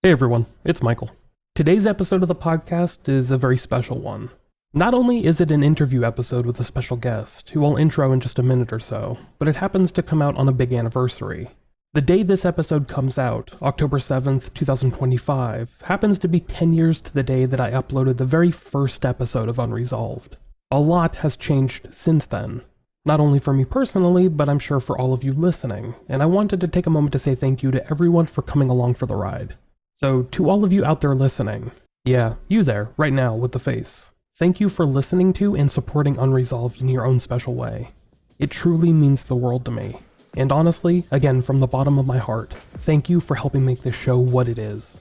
Hey everyone, it's Michael. Today's episode of the podcast is a very special one. Not only is it an interview episode with a special guest, who I'll intro in just a minute or so, but it happens to come out on a big anniversary. The day this episode comes out, October 7th, 2025, happens to be 10 years to the day that I uploaded the very first episode of Unresolved. A lot has changed since then. Not only for me personally, but I'm sure for all of you listening, and I wanted to take a moment to say thank you to everyone for coming along for the ride. So, to all of you out there listening, yeah, you there, right now, with the face, thank you for listening to and supporting Unresolved in your own special way. It truly means the world to me. And honestly, again, from the bottom of my heart, thank you for helping make this show what it is.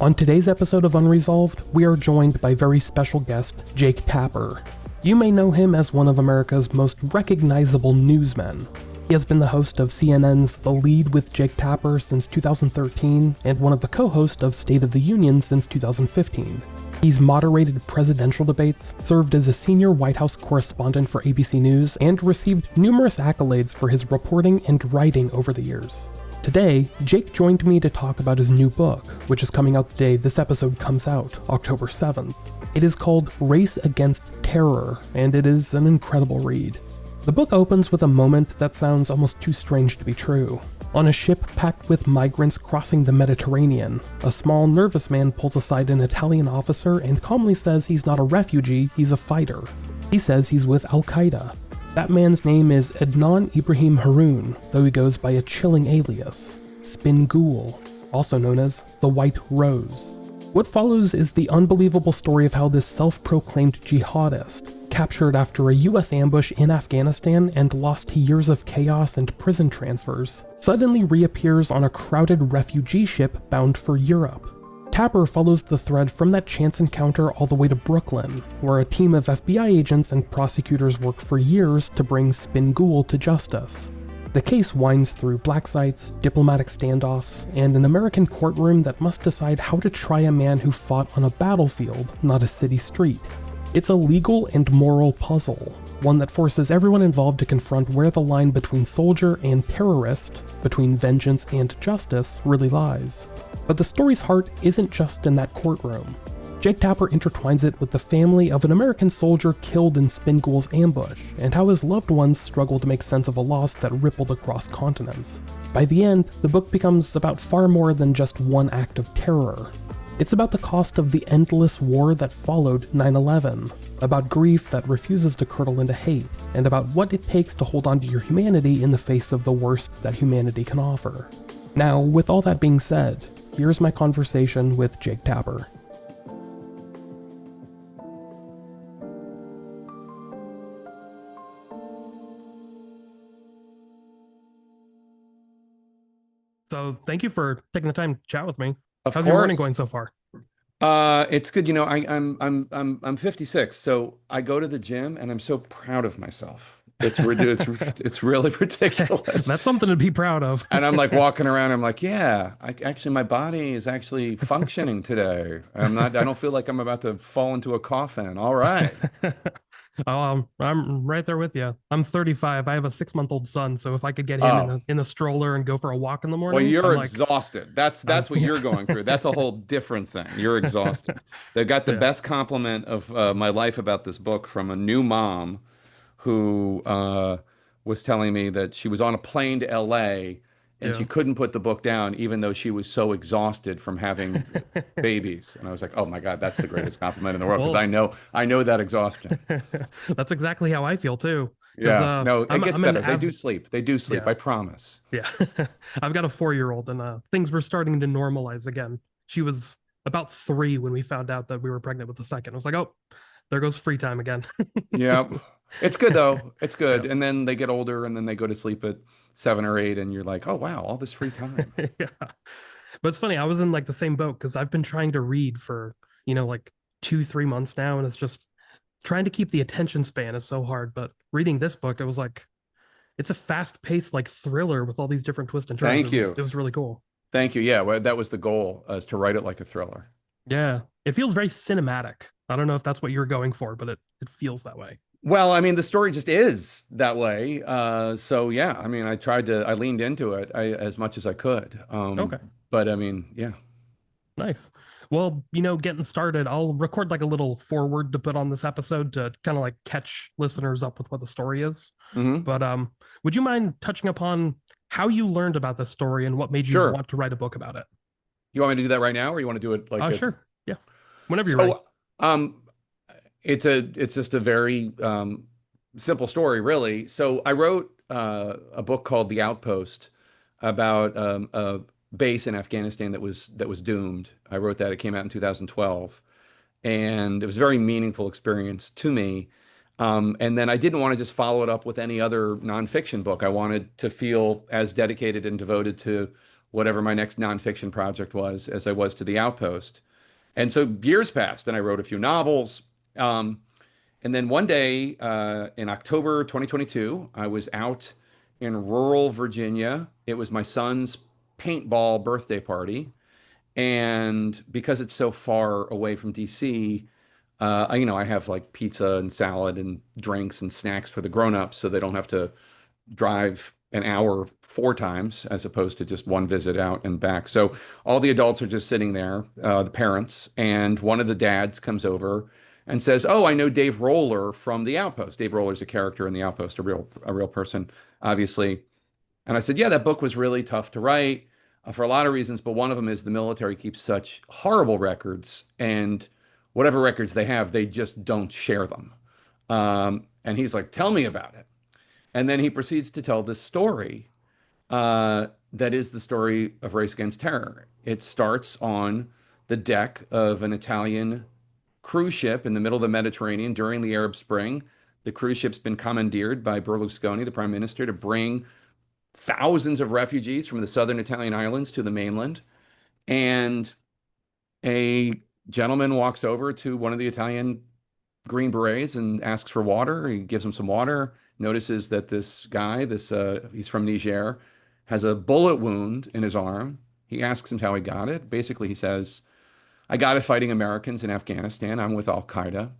On today's episode of Unresolved, we are joined by very special guest, Jake Tapper. You may know him as one of America's most recognizable newsmen. He has been the host of CNN's The Lead with Jake Tapper since 2013 and one of the co-hosts of State of the Union since 2015. He's moderated presidential debates, served as a senior White House correspondent for ABC News, and received numerous accolades for his reporting and writing over the years. Today, Jake joined me to talk about his new book, which is coming out the day this episode comes out, October 7th. It is called Race Against Terror, and it is an incredible read. The book opens with a moment that sounds almost too strange to be true. On a ship packed with migrants crossing the Mediterranean, a small, nervous man pulls aside an Italian officer and calmly says he's not a refugee, he's a fighter. He says he's with al-Qaeda. That man's name is Adnan Ibrahim Harun, though he goes by a chilling alias, Spin Ghul, also known as the White Rose. What follows is the unbelievable story of how this self-proclaimed jihadist, captured after a US ambush in Afghanistan and lost to years of chaos and prison transfers, suddenly reappears on a crowded refugee ship bound for Europe. Tapper follows the thread from that chance encounter all the way to Brooklyn, where a team of FBI agents and prosecutors work for years to bring Spin Ghul to justice. The case winds through black sites, diplomatic standoffs, and an American courtroom that must decide how to try a man who fought on a battlefield, not a city street. It's a legal and moral puzzle, one that forces everyone involved to confront where the line between soldier and terrorist, between vengeance and justice, really lies. But the story's heart isn't just in that courtroom. Jake Tapper intertwines it with the family of an American soldier killed in Spin Ghul's ambush, and how his loved ones struggle to make sense of a loss that rippled across continents. By the end, the book becomes about far more than just one act of terror. It's about the cost of the endless war that followed 9/11, about grief that refuses to curdle into hate, and about what it takes to hold on to your humanity in the face of the worst that humanity can offer. Now, with all that being said, here's my conversation with Jake Tapper. So, thank you for taking the time to chat with me. How's your morning going so far? It's good. You know, I'm 56, so I go to the gym and I'm so proud of myself. It's really ridiculous. That's something to be proud of. And I'm like walking around. I'm like, yeah, actually, my body is actually functioning today. I don't feel like I'm about to fall into a coffin. All right. I'm right there with you. I'm 35. I have a 6-month-old son, so if I could get him in the stroller and go for a walk in the morning, well, you're I'm exhausted. That's what you're going through. That's a whole different thing. You're exhausted. They got the best compliment of my life about this book from a new mom who was telling me that she was on a plane to LA and she couldn't put the book down even though she was so exhausted from having babies. And I was like, oh my God, that's the greatest compliment in the world, because I know that exhaustion. That's exactly how I feel too. Yeah, no, it gets better. They do sleep. They do sleep. Yeah. I promise. Yeah. I've got a 4-year-old and things were starting to normalize again. She was about 3 when we found out that we were pregnant with the second. I was like, oh, there goes free time again. Yeah. It's good though. It's good. Yeah. And then they get older and then they go to sleep at 7 or 8 and you're like, oh wow, all this free time. Yeah. But it's funny, I was in like the same boat because I've been trying to read for, like 2-3 months now, and it's just trying to keep the attention span is so hard. But reading this book, it was like, it's a fast-paced like thriller with all these different twists and turns. Thank you. It was really cool. Thank you. Yeah, well, that was the goal, is to write it like a thriller. Yeah. It feels very cinematic. I don't know if that's what you're going for, but it feels that way. Well, I mean, the story just is that way. So yeah, I mean, I leaned into it as much as I could. Okay. But I mean, yeah, Nice. Well, getting started, I'll record like a little forward to put on this episode to kind of like catch listeners up with what the story is. hmm But would you mind touching upon how you learned about this story and what made you sure. want to write a book about it? You want me to do that right now, or you want to do it like at? Sure. Yeah. Whenever you're ready. So, um, it's just a very simple story, really. So I wrote a book called The Outpost about a base in Afghanistan that was doomed. I wrote that. It came out in 2012, and it was a very meaningful experience to me. And then I didn't want to just follow it up with any other nonfiction book. I wanted to feel as dedicated and devoted to whatever my next nonfiction project was as I was to The Outpost. And so years passed, and I wrote a few novels. Um, and then one day in October 2022, I was out in rural Virginia. It was my son's paintball birthday party. And because it's so far away from DC, I have like pizza and salad and drinks and snacks for the grown-ups so they don't have to drive an hour 4 times as opposed to just one visit out and back. So all the adults are just sitting there, the parents, and one of the dads comes over and says, "Oh, I know Dave Roller from The Outpost." Dave Roller's a character in The Outpost, a real person, obviously. And I said, "Yeah, that book was really tough to write for a lot of reasons, but one of them is the military keeps such horrible records, and whatever records they have, they just don't share them." And he's like, "Tell me about it." And then he proceeds to tell this story that is the story of Race Against Terror. It starts on the deck of an Italian cruise ship in the middle of the Mediterranean during the Arab Spring. The cruise ship's been commandeered by Berlusconi, the prime minister, to bring thousands of refugees from the southern Italian islands to the mainland. And a gentleman walks over to one of the Italian Green Berets and asks for water. He gives him some water, notices that this guy, he's from Niger, has a bullet wound in his arm. He asks him how he got it. Basically, he says, "I got it fighting Americans in Afghanistan. I'm with al-Qaeda."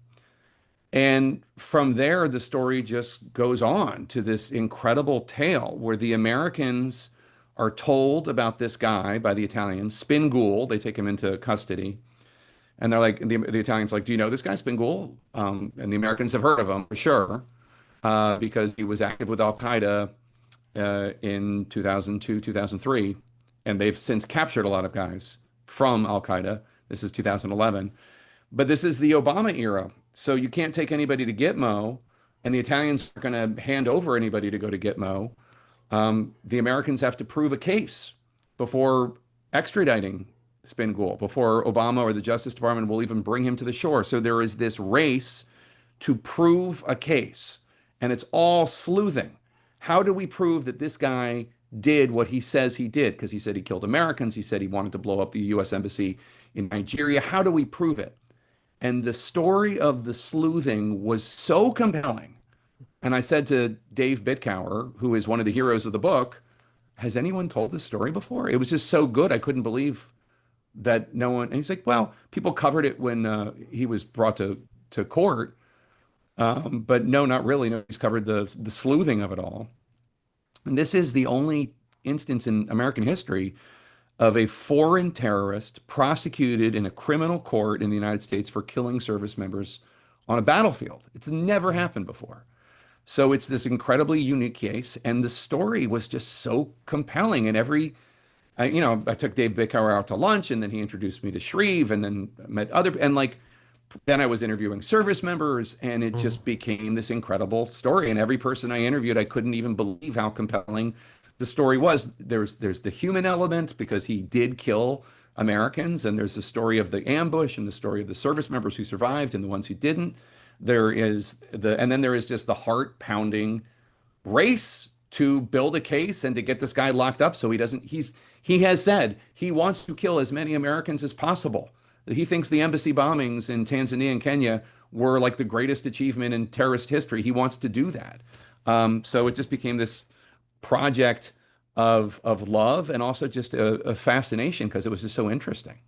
And from there, the story just goes on to this incredible tale where the Americans are told about this guy by the Italians, Spin Ghul. They take him into custody. And they're like, the Italians like, "Do you know this guy, Spin Ghul?" And the Americans have heard of him for sure, because he was active with al-Qaeda in 2002, 2003. And they've since captured a lot of guys from al-Qaeda. This is 2011. But this is the Obama era. So you can't take anybody to Gitmo, and the Italians are going to hand over anybody to go to Gitmo. The Americans have to prove a case before extraditing Spin Ghul, before Obama or the Justice Department will even bring him to the shore. So there is this race to prove a case, and it's all sleuthing. How do we prove that this guy did what he says he did? Because he said he killed Americans. He said he wanted to blow up the U.S. Embassy in Nigeria. How do we prove it? And the story of the sleuthing was so compelling. And I said to Dave Bitcower, who is one of the heroes of the book, "Has anyone told this story before?" It was just so good. I couldn't believe that no one. And he's like, "Well, people covered it when he was brought to court, but no, not really. No, he's covered the sleuthing of it all." And this is the only instance in American history of a foreign terrorist prosecuted in a criminal court in the United States for killing service members on a battlefield. It's never happened before. So it's this incredibly unique case, and the story was just so compelling. And I took Dave Bickauer out to lunch, and then he introduced me to Shreve, and then met and like, then I was interviewing service members, and it Mhm. just became this incredible story. And every person I interviewed, I couldn't even believe how compelling the story was. There's the human element because he did kill Americans, and there's the story of the ambush and the story of the service members who survived and the ones who didn't. And then there is just the heart pounding race to build a case and to get this guy locked up so he has said he wants to kill as many Americans as possible. He thinks the embassy bombings in Tanzania and Kenya were like the greatest achievement in terrorist history. He wants to do that. So it just became this project of love and also just a fascination because it was just so interesting.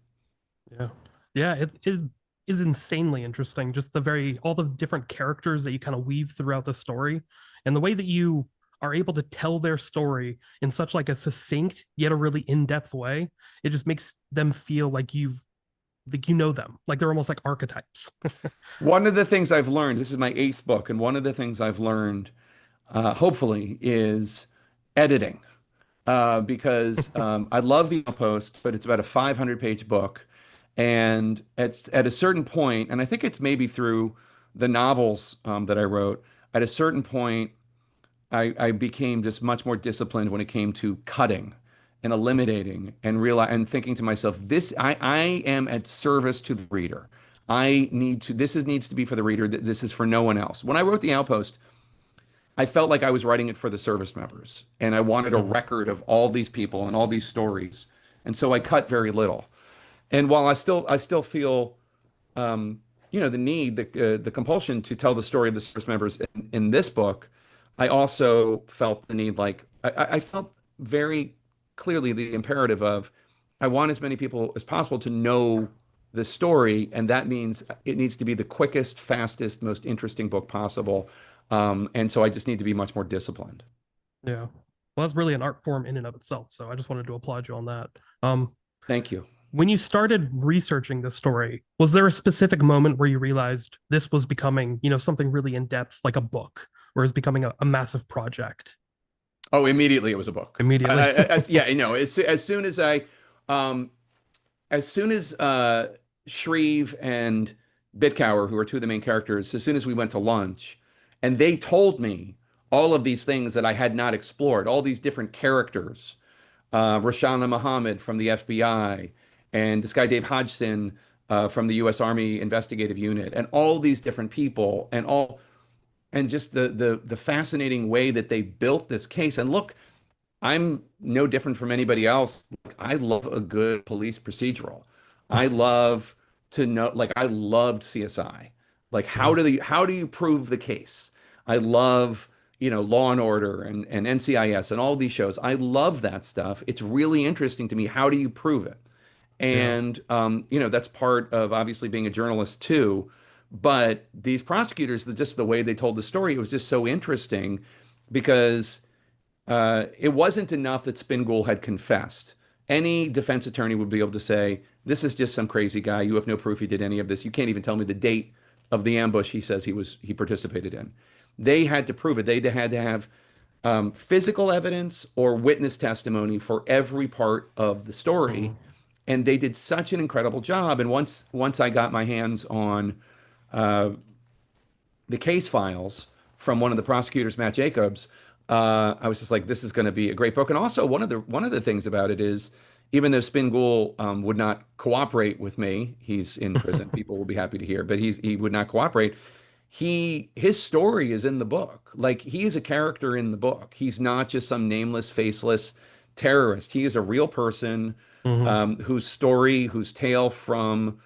Yeah. Yeah, it is. is insanely interesting. Just all the different characters that you kind of weave throughout the story, and the way that you are able to tell their story in such like a succinct yet a really in-depth way. It just makes them feel like you know them, like they're almost like archetypes. One of the things I've learned, this is my eighth book, and one of the things I've learned, hopefully, is editing. Because I love the Outpost, but it's about a 500-page book. And it's at a certain point, and I think it's maybe through the novels that I wrote, at a certain point, I became just much more disciplined when it came to cutting and eliminating and thinking to myself, I am at service to the reader. Needs to be for the reader. This is for no one else. When I wrote The Outpost, I felt like I was writing it for the service members, and I wanted a Mhm. record of all these people and all these stories. And so I cut very little. And while I still feel the need, the compulsion to tell the story of the service members in this book, I also felt the need, like I felt very clearly the imperative of I want as many people as possible to know the story, and that means it needs to be the quickest, fastest, most interesting book possible. And so I just need to be much more disciplined. Yeah. Well, that's really an art form in and of itself. So I just wanted to applaud you on that. Um, Thank you. when you started researching this story, was there a specific moment where you realized this was becoming, something really in depth, like a book, or is becoming a massive project Oh, immediately it was a book. immediately? Yeah, as soon as um, as soon as Shreve and Bitcower, who are two of the main characters, as soon as we went to lunch, and they told me all of these things that I had not explored, all these different characters, Roshana Muhammad from the FBI, and this guy Dave Hodgson from the U.S. Army Investigative Unit, and all these different people, and just the fascinating way that they built this case. And look, I'm no different from anybody else. Like, I love a good police procedural. I love to know, like I loved CSI. Like Mhm. how do you prove the case? I love, Law and Order and NCIS and all these shows. I love that stuff. It's really interesting to me. How do you prove it? Yeah. And that's part of obviously being a journalist too. But these prosecutors, just the way they told the story, it was just so interesting because it wasn't enough that Spin Ghul had confessed. Any defense attorney would be able to say, "This is just some crazy guy. You have no proof he did any of this. You can't even tell me the date of the ambush he says he participated in." They had to prove it. They had to have physical evidence or witness testimony for every part of the story, Mhm. and they did such an incredible job. And once I got my hands on uh, the case files from one of the prosecutors, Matt Jacobs, I was just like, this is going to be a great book. And also, one of the things about it is, even though Spin Ghul would not cooperate with me, he's in prison. People will be happy to hear, but he would not cooperate. His story is in the book. Like, he is a character in the book. He's not just some nameless, faceless terrorist. He is a real person Mhm. whose story, whose tale from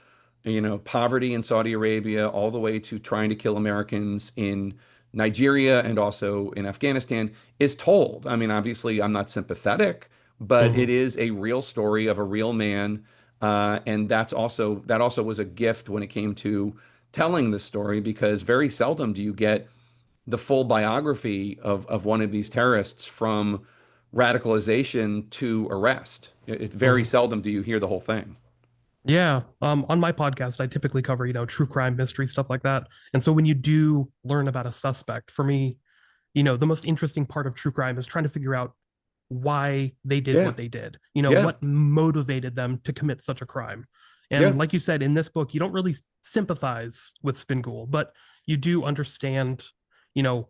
poverty in Saudi Arabia, all the way to trying to kill Americans in Nigeria and also in Afghanistan is told. I mean, obviously, I'm not sympathetic, but it Mhm. is a real story of a real man, and that also was a gift when it came to telling the story because very seldom do you get the full biography of one of these terrorists from radicalization to arrest. It very Mhm. seldom do you hear the whole thing. Yeah. On my podcast, I typically cover, true crime, mystery, stuff like that. And so when you do learn about a suspect, for me, the most interesting part of true crime is trying to figure out why they did Yeah, what they did, yeah, what motivated them to commit such a crime. yeah. And like you said, in this book, you don't really sympathize with Spin Ghul, but you do understand, you know,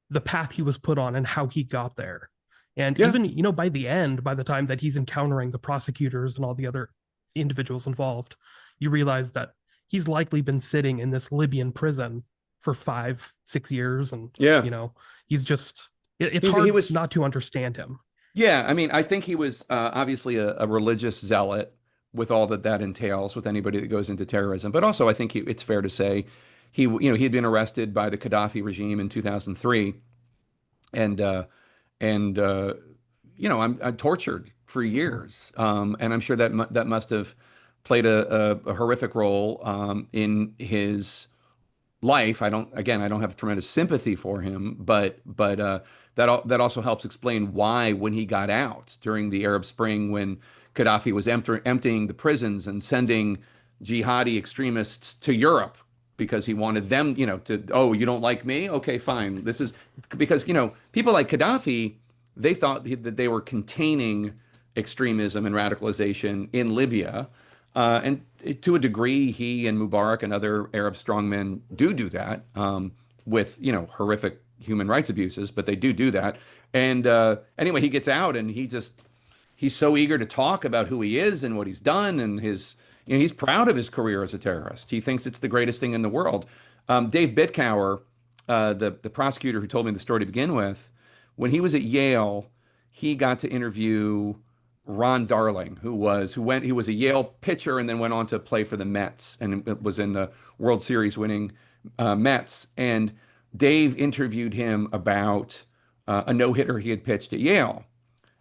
the path he was put on and how he got there. And Yeah, even, by the end, by the time that he's encountering the prosecutors and all the other individuals involved, you realize that he's likely been sitting in this Libyan prison for 5, 6 years. And, yeah. you know, he's just, it's He hard was, not to understand him. yeah. I mean, I think he was obviously a religious zealot with all that entails with anybody that goes into terrorism. But also, I think it's fair to say he had been arrested by the Gaddafi regime in 2003, and and I'm tortured for years, and I'm sure that must have played a horrific role in his life. I don't have tremendous sympathy for him, but that also helps explain why when he got out during the Arab Spring, when Gaddafi was emptying the prisons and sending jihadi extremists to Europe because he wanted them, to, oh, you don't like me? Okay, fine. This is because, people like Gaddafi, they thought that they were containing extremism and radicalization in Libya. And to a degree, he and Mubarak and other Arab strongmen do that with, horrific human rights abuses, but they do that. And anyway, he gets out and he's so eager to talk about who he is and what he's done and he's proud of his career as a terrorist. He thinks it's the greatest thing in the world. Dave Bitcower, the prosecutor who told me the story to begin with, when he was at Yale, he got to interview Ron Darling, he was a Yale pitcher and then went on to play for the Mets and was in the World Series winning Mets. And Dave interviewed him about a no-hitter he had pitched at Yale.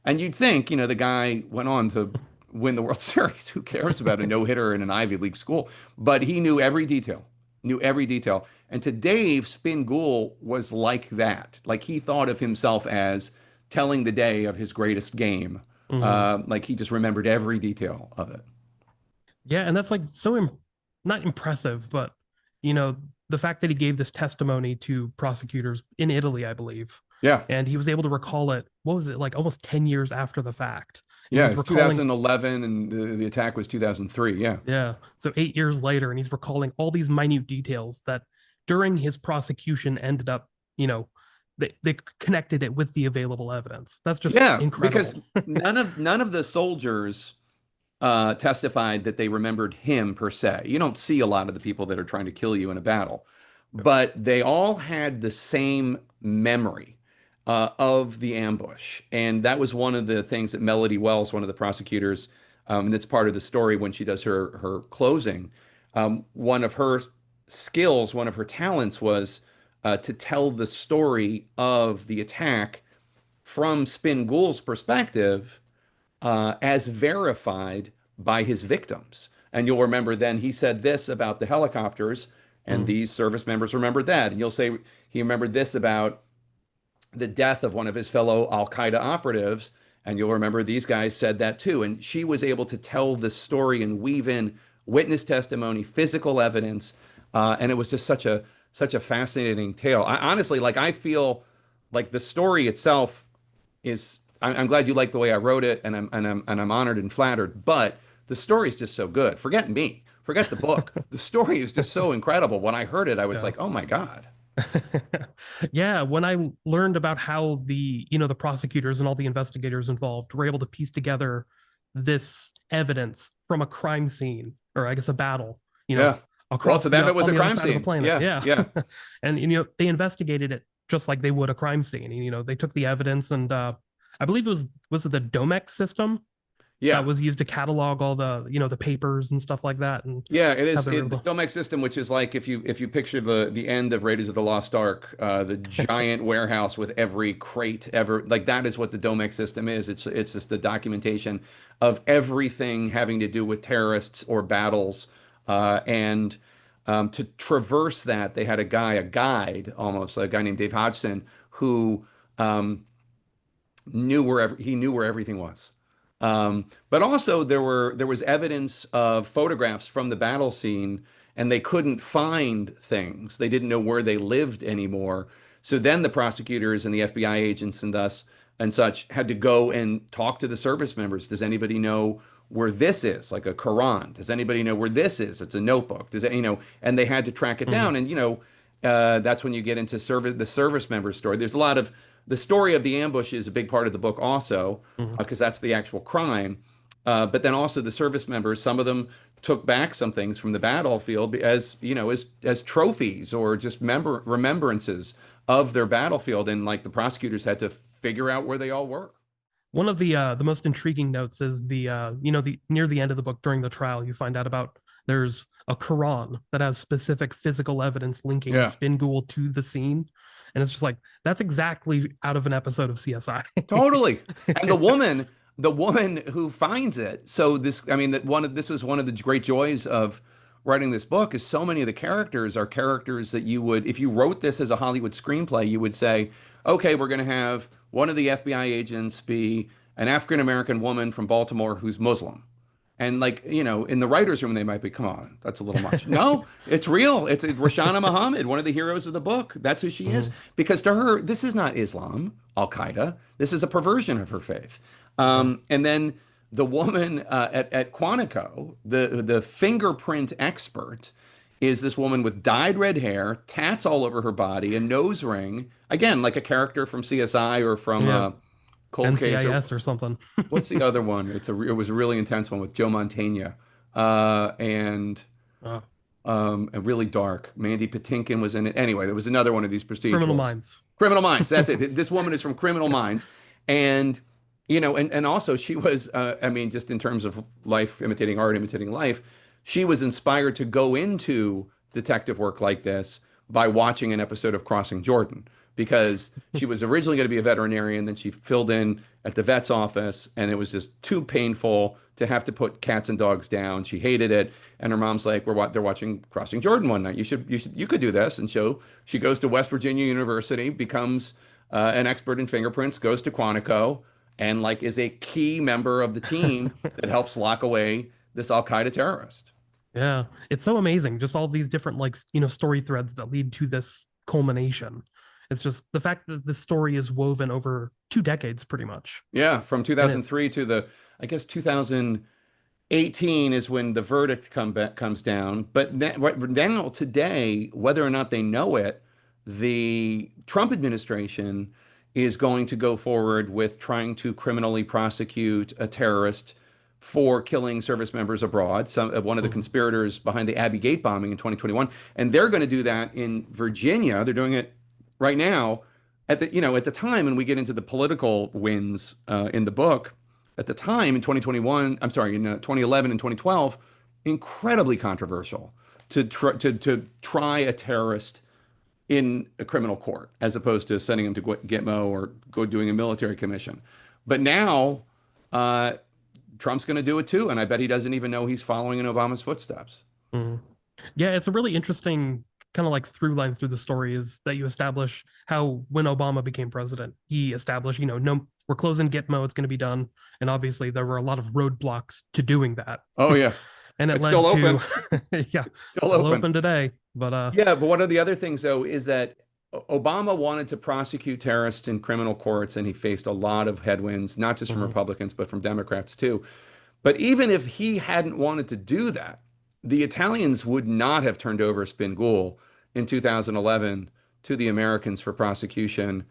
And you'd think, the guy went on to win the World Series. Who cares about a no-hitter in an Ivy League school? But he knew every detail, knew every detail. And to Dave, Spin Ghul was like that. Like he thought of himself as telling the day of his greatest game. Like he just remembered every detail of it. Yeah, and that's like not impressive, but the fact that he gave this testimony to prosecutors in Italy, I believe. Yeah. And he was able to recall it. What was it, like almost 10 years after the fact? Yeah, it's 2011 and the attack was 2003. Yeah. Yeah. So 8 years later, and he's recalling all these minute details that during his prosecution ended up, they connected it with the available evidence. That's just incredible. Because none of the soldiers testified that they remembered him per se. You don't see a lot of the people that are trying to kill you in a battle, but they all had the same memory of the ambush. And that was one of the things that Melody Wells, one of the prosecutors, and that's part of the story when she does her closing. One of her skills, one of her talents was to tell the story of the attack from Spin Ghul's perspective as verified by his victims. And you'll remember then he said this about the helicopters, and these service members remembered that. And you'll say he remembered this about the death of one of his fellow al-Qaeda operatives, and you'll remember these guys said that too. And she was able to tell the story and weave in witness testimony, physical evidence, and it was just such a fascinating tale. Honestly, like I feel like the story itself is. I'm glad you like the way I wrote it, and I'm honored and flattered. But the story is just so good. Forget me. Forget the book. The story is just so incredible. When I heard it, I was like, oh my God. Yeah, when I learned about how the prosecutors and all the investigators involved were able to piece together this evidence from a crime scene, or I guess a battle, across to them it was a crime scene. Yeah. And they investigated it just like they would a crime scene. They took the evidence and I believe it was it the Domex system? Yeah, that was used to catalog all the the papers and stuff like that. And yeah, it is the Domex system, which is like if you picture the end of Raiders of the Lost Ark, the giant warehouse with every crate ever, like that is what the Domex system is. It's just the documentation of everything having to do with terrorists or battles, and to traverse that, they had a guide almost, a guy named Dave Hodgson, who knew where everything was. But also there was evidence of photographs from the battle scene, and they couldn't find things. They didn't know where they lived anymore. So then the prosecutors and the FBI agents and such had to go and talk to the service members. Does anybody know where this is? Like a Quran. Does anybody know where this is? It's a notebook. And they had to track it down. And that's when you get into the service member story. There's a lot of the story of the ambush is a big part of the book also, because that's the actual crime. But then also the service members, some of them took back some things from the battlefield as trophies or just remembrances of their battlefield. And like the prosecutors had to figure out where they all were. One of the most intriguing notes is the near the end of the book during the trial, you find out about there's a Quran that has specific physical evidence linking Spin Ghul to the scene. And it's just like, that's exactly out of an episode of CSI. Totally. And the woman, the woman who finds it. So this, I mean, that this was one of the great joys of writing this book is so many of the characters are characters that you would, if you wrote this as a Hollywood screenplay, you would say, okay, we're going to have one of the FBI agents be an African American woman from Baltimore who's Muslim. And like, in the writer's room, they might be, come on, that's a little much. No, it's real. It's Rashana Muhammad, one of the heroes of the book. That's who she is. Mhm. Because to her, this is not Islam, al-Qaeda. This is a perversion of her faith. Yeah. And then the woman at Quantico, the fingerprint expert, is this woman with dyed red hair, tats all over her body, a nose ring. Again, like a character from CSI or from Yeah. Cold Case or NCIS or something. what's the other one? It was a really intense one with Joe Mantegna, and Uh, and really dark. Mandy Patinkin was in it. Anyway, there was another one of these Criminal procedurals. Minds. Criminal Minds. That's it. This woman is from Criminal Minds, and and also she was. I mean, just in terms of life imitating art, imitating life, she was inspired to go into detective work like this by watching an episode of Crossing Jordan because she was originally going to be a veterinarian, then she filled in at the vet's office, and it was just too painful to have to put cats and dogs down. She hated it, and her mom's like, they're watching Crossing Jordan one night. You could do this." And so she goes to West Virginia University, becomes an expert in fingerprints, goes to Quantico, and like is a key member of the team that helps lock away this Al Qaeda terrorist. Yeah. It's so amazing. Just all these different, like, story threads that lead to this culmination. It's just the fact that this story is woven over 2 decades, pretty much. Yeah, from And it, 2003 to I guess 2018 is when the verdict comes down. But right now, today, whether or not they know it, the Trump administration is going to go forward with trying to criminally prosecute a terrorist for killing service members abroad, one of the Mhm. conspirators behind the Abbey Gate bombing in 2021. And they're going to do that in Virginia. They're doing it right now at the time, and we get into the political wins in the book, at the time in 2021, I'm sorry, in 2011 and 2012, incredibly controversial to try a terrorist in a criminal court as opposed to sending him to Gitmo or go doing a military commission. But now uh, Trump's going to do it too, and I bet he doesn't even know he's following in Obama's footsteps. Mhm. Yeah, it's a really interesting kind of like through line through the story is that you establish how when Obama became president, he established, no, we're closing Gitmo, it's going to be done. And obviously there were a lot of roadblocks to doing that. Oh yeah, And it it's still led to, open. yeah, It's still still open. open today. But Yeah, but one of the other things, though, is that Obama wanted to prosecute terrorists in criminal courts, and he faced a lot of headwinds, not just from mhm, Republicans, but from Democrats too. But even if he hadn't wanted to do that, the Italians would not have turned over Spin Ghul in 2011 to the Americans for prosecution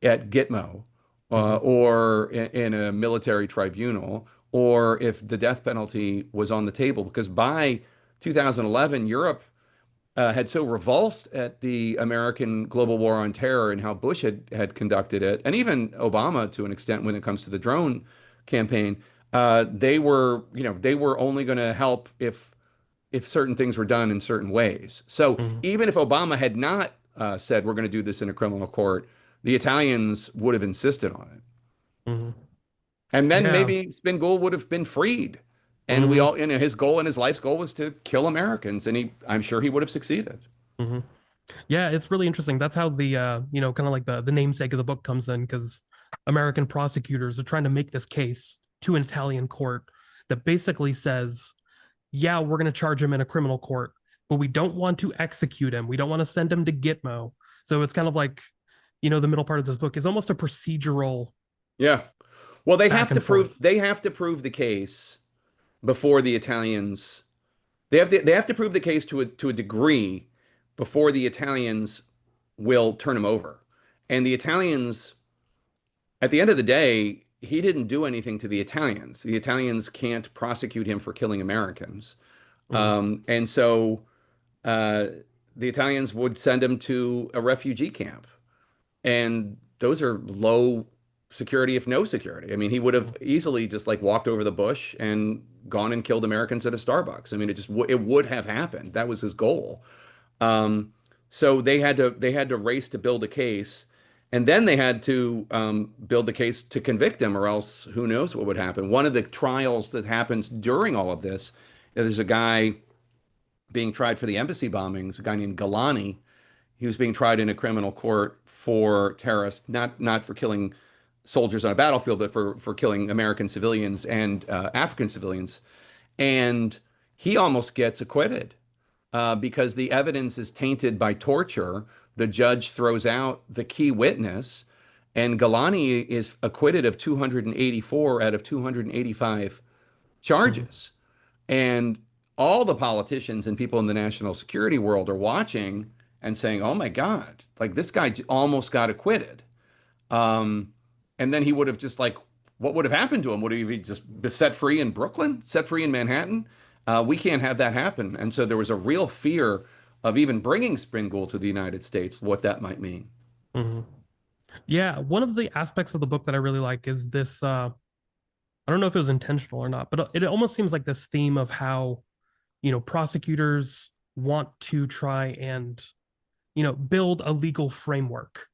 at Gitmo mhm, or in a military tribunal, or if the death penalty was on the table, because by 2011, Europe had so revulsed at the American global war on terror and how Bush had conducted it, and even Obama to an extent when it comes to the drone campaign, they were only going to help if certain things were done in certain ways. So mhm, even if Obama had not said we're going to do this in a criminal court, the Italians would have insisted on it. mhm. And then Yeah. maybe Spin Ghul would have been freed. And we Mhm, all, his goal and his life's goal was to kill Americans, and I'm sure he would have succeeded. mhm. Yeah, it's really interesting. That's how the kind of like the namesake of the book comes in because American prosecutors are trying to make this case to an Italian court that basically says, yeah, we're going to charge him in a criminal court, but we don't want to execute him. We don't want to send him to Gitmo. So it's kind of like, the middle part of this book is almost a procedural Yeah. Well, back and forth. they have to prove the case before the Italians. They have to prove the case to a degree before the Italians will turn him over. And the Italians, at the end of the day, he didn't do anything to the Italians. The Italians can't prosecute him for killing Americans. Mhm, And so uh, the Italians would send him to a refugee camp. And those are low security, if no security. I mean, he would have easily just like walked over the bush and gone and killed Americans at a Starbucks. I mean, it would have happened. That was his goal. Um, so they had to race to build a case. And then they had to build the case to convict him, or else who knows what would happen. One of the trials that happens during all of this, there's a guy being tried for the embassy bombings, a guy named Galani. He was being tried in a criminal court for terrorists, not for killing soldiers on a battlefield, but for killing American civilians and African civilians. And he almost gets acquitted because the evidence is tainted by torture. The judge throws out the key witness, and Galani is acquitted of 284 out of 285 Mhm. charges. And all the politicians and people in the national security world are watching and saying, "Oh my God, like this guy almost got acquitted." Um, and then he would have just like, what would have happened to him? Would he just be set free in Brooklyn, set free in Manhattan? We can't have that happen. And so there was a real fear of even bringing Spin Ghul to the United States, what that might mean. Mhm. Yeah, one of the aspects of the book that I really like is this. I don't know if it was intentional or not, but it almost seems like this theme of how, prosecutors want to try and, build a legal framework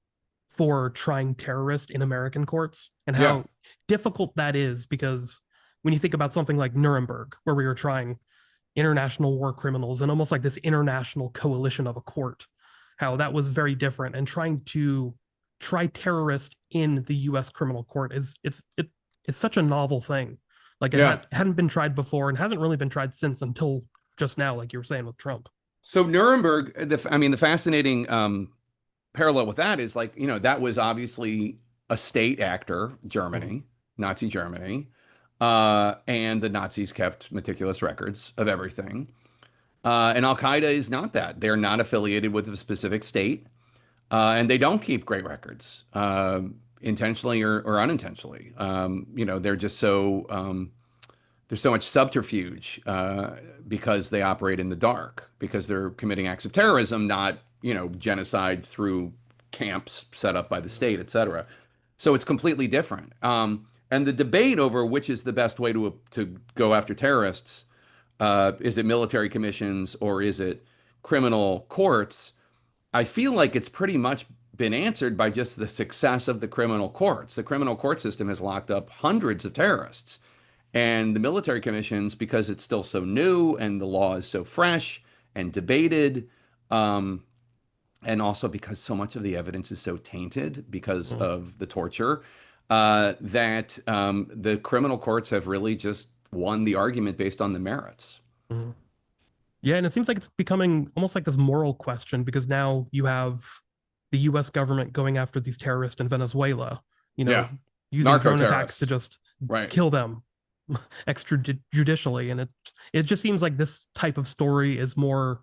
for trying terrorists in American courts, and Yeah, how difficult that is, because when you think about something like Nuremberg, where we were trying international war criminals and almost like this international coalition of a court, how that was very different. And trying to try terrorists in the US criminal court it's such a novel thing. Like yeah. hadn't been tried before and hasn't really been tried since, until just now, like you were saying with Trump. So Nuremberg, I mean, the fascinating parallel with that is like, that was obviously a state actor, Mhm. Germany, Nazi Germany, and the Nazis kept meticulous records of everything. And al-Qaeda is not that. They're not affiliated with a specific state, and they don't keep great records, intentionally or unintentionally. They're just so there's so much subterfuge because they operate in the dark, because they're committing acts of terrorism, not genocide through camps set up by the state, etc. So it's completely different. And the debate over which is the best way to go after terrorists, is it military commissions or is it criminal courts? I feel like it's pretty much been answered by just the success of the criminal courts. The criminal court system has locked up hundreds of terrorists. And the military commissions, because it's still so new and the law is so fresh and debated, um, and also because so much of the evidence is so tainted because Mhm. of the torture, that the criminal courts have really just won the argument based on the merits. Mhm. Yeah, and it seems like it's becoming almost like this moral question, because now you have the US government going after these terrorists in Venezuela, you know, Yeah. using Narco drone attacks to terrorists. just Right. kill them extrajudicially. And it just seems like this type of story is more,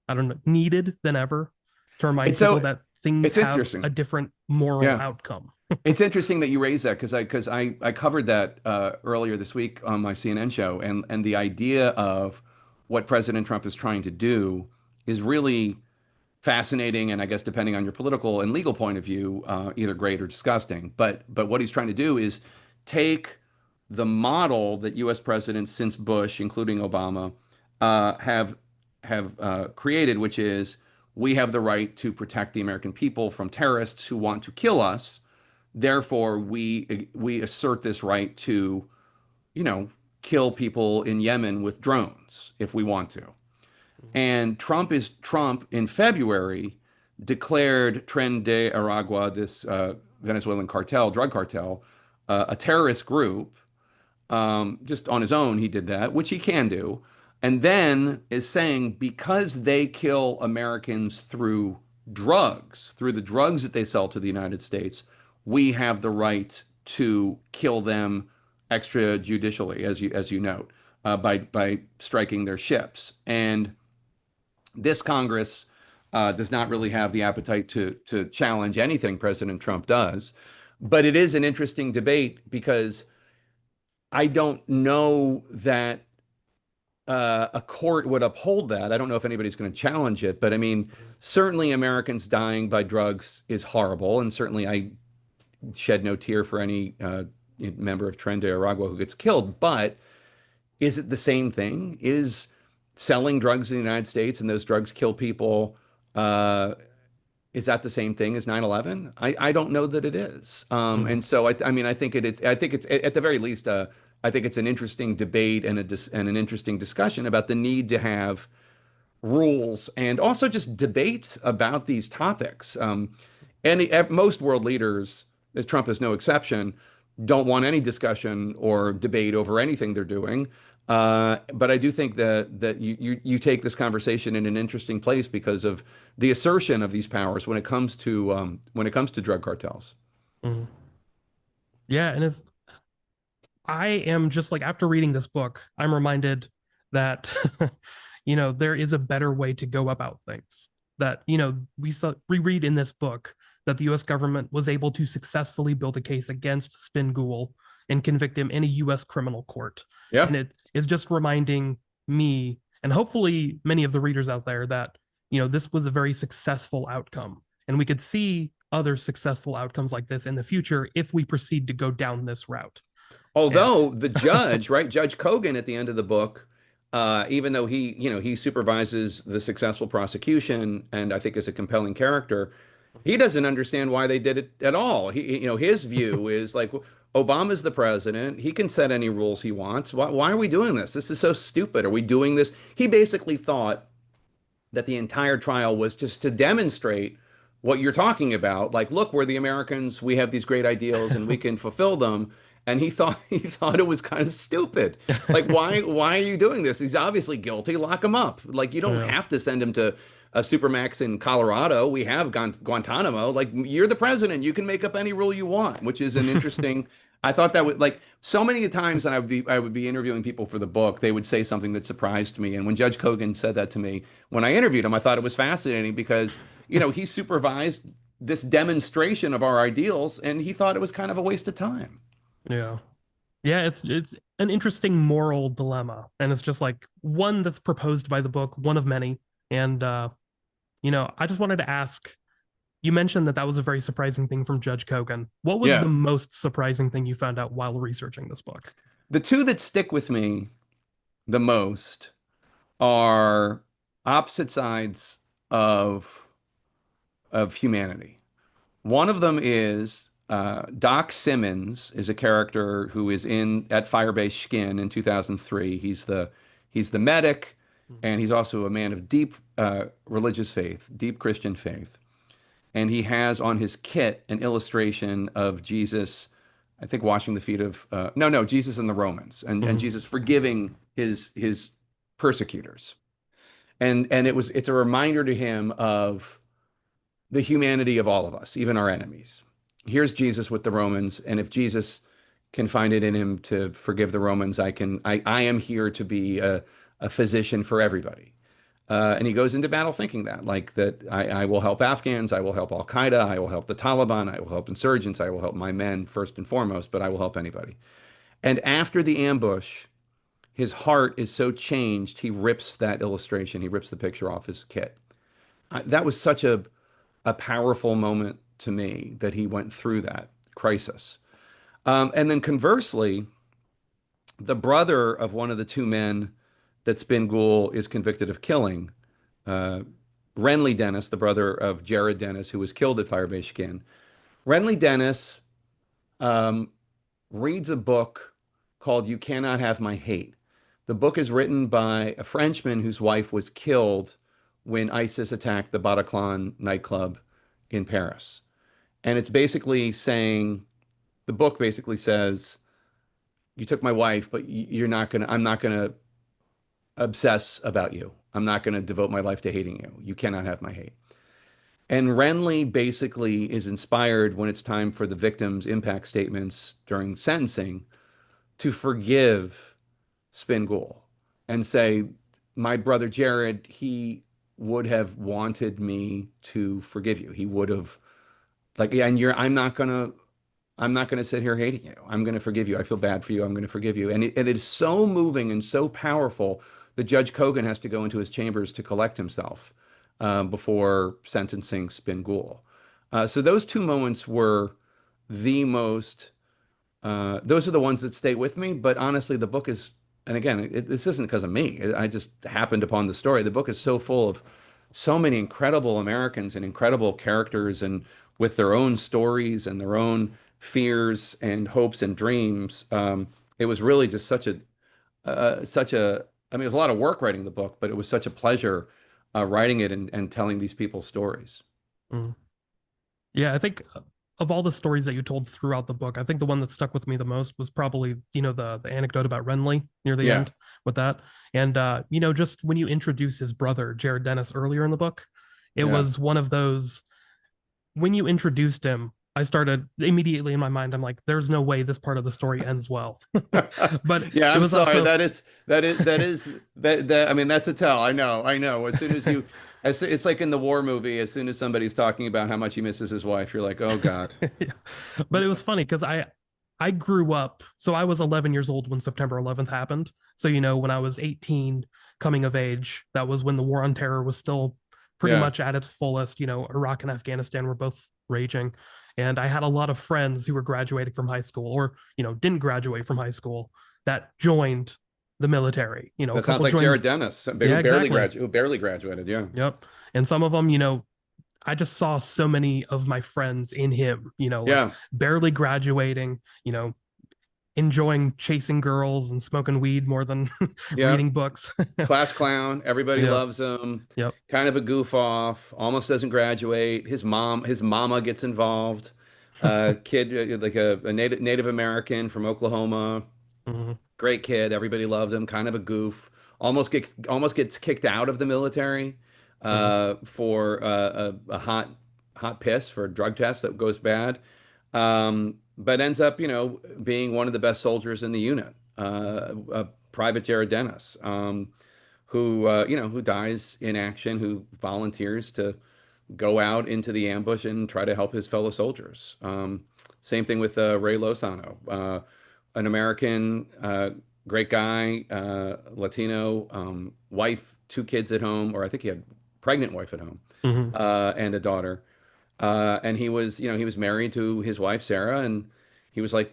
I don't know, needed than ever, to remind It's people so, that things it's have a interesting. different moral Yeah. outcome. It's interesting that you raised that because I covered that earlier this week on my CNN show, and the idea of what President Trump is trying to do is really fascinating, and I guess depending on your political and legal point of view, either great or disgusting. But what he's trying to do is take the model that U.S. presidents since Bush, including Obama, have created, which is we have the right to protect the American people from terrorists who want to kill us. Therefore, we assert this right to, you know, kill people in Yemen with drones if we want to. And Trump in February declared Tren de Aragua, this Venezuelan cartel, drug cartel, a terrorist group. Just on his own, he did that, which he can do. And then is saying because they kill Americans through the drugs that they sell to the United States, we have the right to kill them extrajudicially, as you note, by striking their ships. And this Congress does not really have the appetite to challenge anything President Trump does. But it is an interesting debate because I don't know that a court would uphold that. I don't know if anybody's going to challenge it, but I mean, certainly Americans dying by drugs is horrible, and certainly I shed no tear for any member of Tren de Aragua who gets killed. But is it the same thing? Is selling drugs in the United States and those drugs kill people? Uh, is that the same thing as 9/11? I don't know that it is. Mhm. And so I mean, I think it's at the very least, I think it's an interesting debate and and an interesting discussion about the need to have rules and also just debates about these topics. Most world leaders, as Trump is no exception, don't want any discussion or debate over anything they're doing. But I do think that you take this conversation in an interesting place because of the assertion of these powers when it comes to drug cartels. Mhm. Yeah, and it's I am just like after reading this book, I'm reminded that there is a better way to go about things. That, we read in this book that the US government was able to successfully build a case against Spin Ghul and convict him in a US criminal court. Yeah. And it is just reminding me and hopefully many of the readers out there that, this was a very successful outcome. And we could see other successful outcomes like this in the future if we proceed to go down this route. And Although the judge, right, Judge Kogan at the end of the book, even though he supervises the successful prosecution and I think is a compelling character, he doesn't understand why they did it at all. His view is like Obama's the president. He can set any rules he wants. Why are we doing this? This is so stupid. Are we doing this? He basically thought that the entire trial was just to demonstrate what you're talking about. Like, look, we're the Americans. We have these great ideals and we can fulfill them. And he thought it was kind of stupid. Like, why are you doing this? He's obviously guilty. Lock him up. Like, you don't yeah. have to send him to a supermax in Colorado. We have Guantanamo. Like, you're the president. You can make up any rule you want, which is an interesting. I thought that would like so many times, and I would be interviewing people for the book. They would say something that surprised me, and when Judge Kogan said that to me when I interviewed him, I thought it was fascinating because he supervised this demonstration of our ideals, and he thought it was kind of a waste of time. Yeah. Yeah, it's an interesting moral dilemma. And it's just like one that's proposed by the book, one of many. And I just wanted to ask, you mentioned that that was a very surprising thing from Judge Kogan. What was the Yeah. most surprising thing you found out while researching this book? The two that stick with me the most are opposite sides of humanity. One of them is Doc Simmons is a character who is in at Firebase Skin in 2003. He's the medic, and he's also a man of deep religious faith, deep Christian faith. And he has on his kit an illustration of Jesus, I think, washing the feet of no, Jesus and the Romans, and Mhm. Jesus forgiving his persecutors. And it's a reminder to him of the humanity of all of us, even our enemies. Here's Jesus with the Romans, and if Jesus can find it in him to forgive the Romans, I am here to be a physician for everybody. And he goes into battle thinking that, like that I will help Afghans, I will help al-Qaeda, I will help the Taliban, I will help insurgents, I will help my men first and foremost, but I will help anybody. And after the ambush, his heart is so changed, he rips that illustration, he rips the picture off his kit. That was such a powerful moment to me that he went through that crisis. And then conversely, the brother of one of the two men that Spin Ghul is convicted of killing, uh, Renly Dennis, the brother of Jared Dennis, who was killed at Firebase Skin. Renly Dennis um, reads a book called You Cannot Have My Hate. The book is written by a Frenchman whose wife was killed when ISIS attacked the Bataclan nightclub in Paris. And it's basically saying, the book basically says, you took my wife, but I'm not gonna obsess about you. I'm not gonna devote my life to hating you. You cannot have my hate. And Renly basically is inspired when it's time for the victims' impact statements during sentencing to forgive Spin Ghul and say, my brother Jared, he would have wanted me to forgive you. He would have like, yeah, and I'm not gonna sit here hating you. I'm gonna forgive you. I feel bad for you. I'm gonna forgive you. And it is so moving and so powerful that Judge Kogan has to go into his chambers to collect himself before sentencing Spin Ghul. So those two moments were the most. Those are the ones that stay with me. But honestly, the book is, and again, this isn't because of me. I just happened upon the story. The book is so full of so many incredible Americans and incredible characters, and with their own stories and their own fears and hopes and dreams. It was really just such a, I mean, it was a lot of work writing the book, but it was such a pleasure writing it and telling these people's stories. Mm. Yeah, I think of all the stories that you told throughout the book, I think the one that stuck with me the most was probably, the anecdote about Renly near the Yeah, end with that. And just when you introduce his brother, Jared Dennis, earlier in the book, it yeah. was one of those when you introduced him, I started immediately in my mind, I'm like, there's no way this part of the story ends well. But Yeah, it I'm was sorry. also That I mean, that's a tell. I know. As soon as you, it's like in the war movie. As soon as somebody's talking about how much he misses his wife, you're like, oh God. yeah. But it was funny because I grew up, so I was 11 years old when September 11th happened. So when I was 18, coming of age, that was when the war on terror was still pretty Yeah, much at its fullest. Iraq and Afghanistan were both raging. And I had a lot of friends who were graduating from high school or, didn't graduate from high school that joined the military. A that sounds couple like joined. Jared Dennis, Yeah, exactly. who barely graduated. Yeah, Yep. And some of them, I just saw so many of my friends in him, like yeah, barely graduating, enjoying chasing girls and smoking weed more than yeah. reading books. Class clown. Everybody Yep. loves him. Yep. Kind of a goof off. Almost doesn't graduate. His mama gets involved. Kid, like a Native American from Oklahoma. Mhm. Great kid. Everybody loved him. Kind of a goof. Almost gets kicked out of the military Mhm. for a hot piss for a drug test that goes bad. But ends up, being one of the best soldiers in the unit. Private Jared Dennis, who dies in action, who volunteers to go out into the ambush and try to help his fellow soldiers. Same thing with Ray Lozano, an American, great guy, Latino, wife, two kids at home, or I think he had pregnant wife at home, Mhm. and a daughter. And he was married to his wife Sarah, and he was like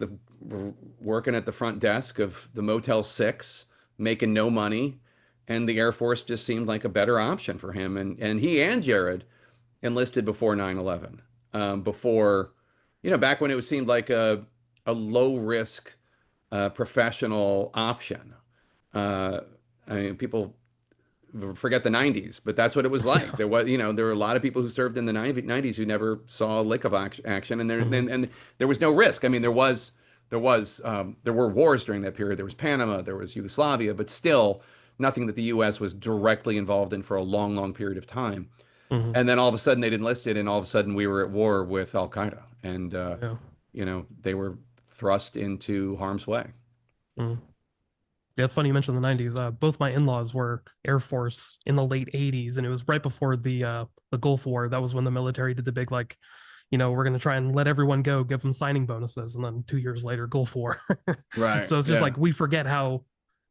working at the front desk of the Motel 6, making no money, and the Air Force just seemed like a better option for him. And he and Jared enlisted before 9/11, before, back when it seemed like a low risk professional option. Uh, I mean, people forget the 90s, but that's what it was like. There were a lot of people who served in the 90s who never saw a lick of action, and Mhm. there was no risk. I mean, there were wars during that period. There was Panama, there was Yugoslavia, but still nothing that the U.S. was directly involved in for a long, long period of time. Mhm. And then all of a sudden they'd enlisted, and all of a sudden we were at war with al-Qaeda, and Yeah. they were thrust into harm's way. Mhm. Yeah, it's funny you mentioned the 90s. Both my in-laws were Air Force in the late 80s, and it was right before the Gulf War. That was when the military did the big like, we're going to try and let everyone go, give them signing bonuses, and then 2 years later, Gulf War. Right. So it's just Yeah. like we forget how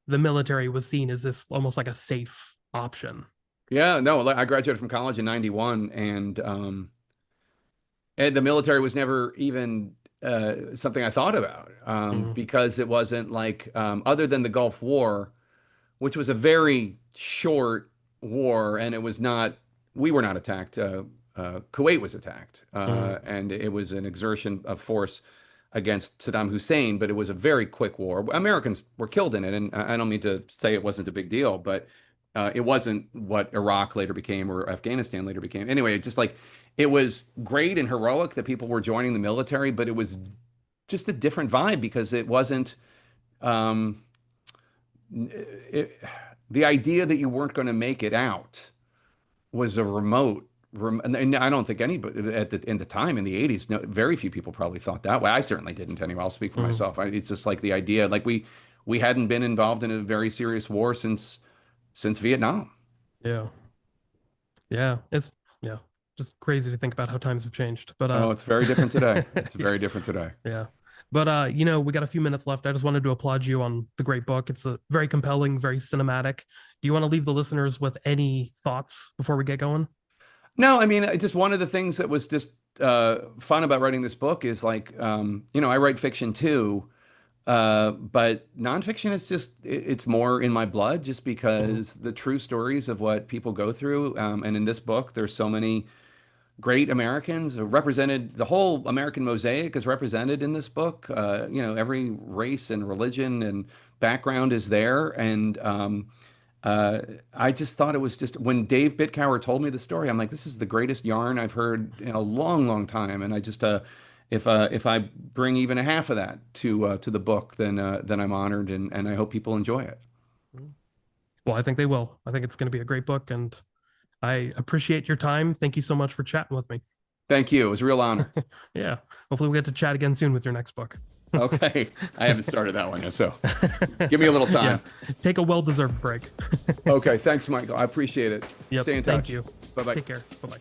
the military was seen as this almost like a safe option. Yeah. No, like, I graduated from college in 91, and the military was never even something I thought about, Mm, because it wasn't like, other than the Gulf War, which was a very short war, and we were not attacked. Kuwait was attacked, mm, and it was an exertion of force against Saddam Hussein, but it was a very quick war. Americans were killed in it, and I don't mean to say it wasn't a big deal, but it wasn't what Iraq later became or Afghanistan later became. Anyway, it's just like it was great and heroic that people were joining the military, but it was just a different vibe because it wasn't. Um, it, the idea that you weren't going to make it out was a and I don't think anybody in the time in the 80s, no, very few people probably thought that way. I certainly didn't anyway. I'll speak for mm. myself. It's just like the idea, like we hadn't been involved in a very serious war since Vietnam. Yeah, yeah, it's yeah, just crazy to think about how times have changed. But Oh, it's very different today. It's yeah, very different today. yeah. But we got a few minutes left. I just wanted to applaud you on the great book. It's a very compelling, very cinematic. Do you want to leave the listeners with any thoughts before we get going? No, I mean, just one of the things that was just fun about writing this book is like, I write fiction too. But nonfiction is just it's more in my blood just because the true stories of what people go through. And in this book, there's so many great Americans represented. The whole American mosaic is represented in this book. Every race and religion and background is there. And I just thought it was just when Dave Bitcower told me the story, I'm like, this is the greatest yarn I've heard in a long, long time. And I just if I bring even a half of that to the book, then I'm honored, and I hope people enjoy it. Well, I think they will. I think it's going to be a great book, and I appreciate your time. Thank you so much for chatting with me. Thank you. It was a real honor. Yeah. Hopefully we get to chat again soon with your next book. Okay. I haven't started that one yet, so give me a little time. Yeah. Take a well-deserved break. Okay. Thanks, Michael. I appreciate it. Yep, Stay in touch. Thank you. Bye-bye. Take care. Bye-bye.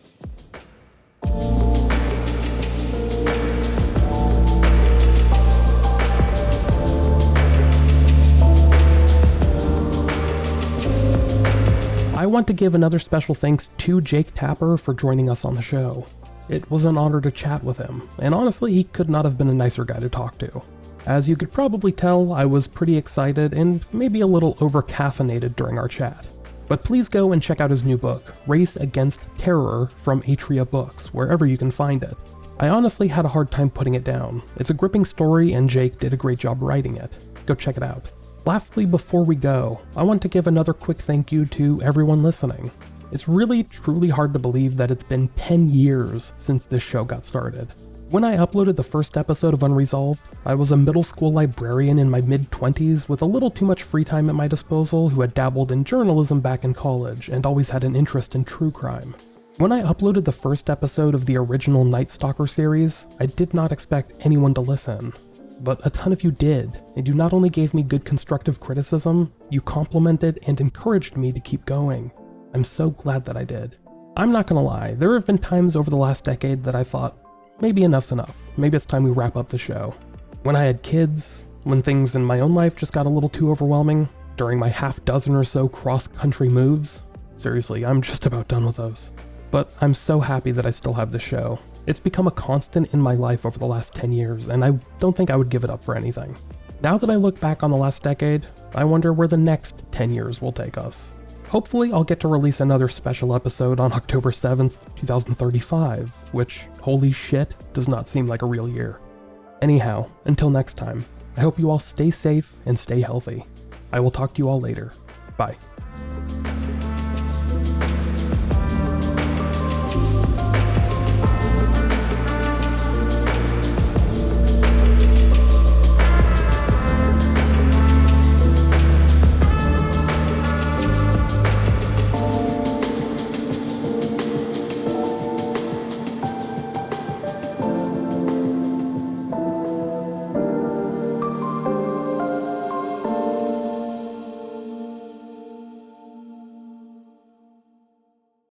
I want to give another special thanks to Jake Tapper for joining us on the show. It was an honor to chat with him, and honestly, he could not have been a nicer guy to talk to. As you could probably tell, I was pretty excited and maybe a little over-caffeinated during our chat. But please go and check out his new book, Race Against Terror, from Atria Books, wherever you can find it. I honestly had a hard time putting it down. It's a gripping story, and Jake did a great job writing it. Go check it out. Lastly, before we go, I want to give another quick thank you to everyone listening. It's really, truly hard to believe that it's been 10 years since this show got started. When I uploaded the first episode of Unresolved, I was a middle school librarian in my mid-20s with a little too much free time at my disposal who had dabbled in journalism back in college and always had an interest in true crime. When I uploaded the first episode of the original Night Stalker series, I did not expect anyone to listen. But a ton of you did, and you not only gave me good constructive criticism, you complimented and encouraged me to keep going. I'm so glad that I did. I'm not gonna lie, there have been times over the last decade that I thought, maybe enough's enough, maybe it's time we wrap up the show. When I had kids, when things in my own life just got a little too overwhelming, during my half dozen or so cross-country moves. Seriously, I'm just about done with those. But I'm so happy that I still have this show. It's become a constant in my life over the last 10 years, and I don't think I would give it up for anything. Now that I look back on the last decade, I wonder where the next 10 years will take us. Hopefully I'll get to release another special episode on October 7th, 2035, which, holy shit, does not seem like a real year. Anyhow, until next time, I hope you all stay safe and stay healthy. I will talk to you all later. Bye.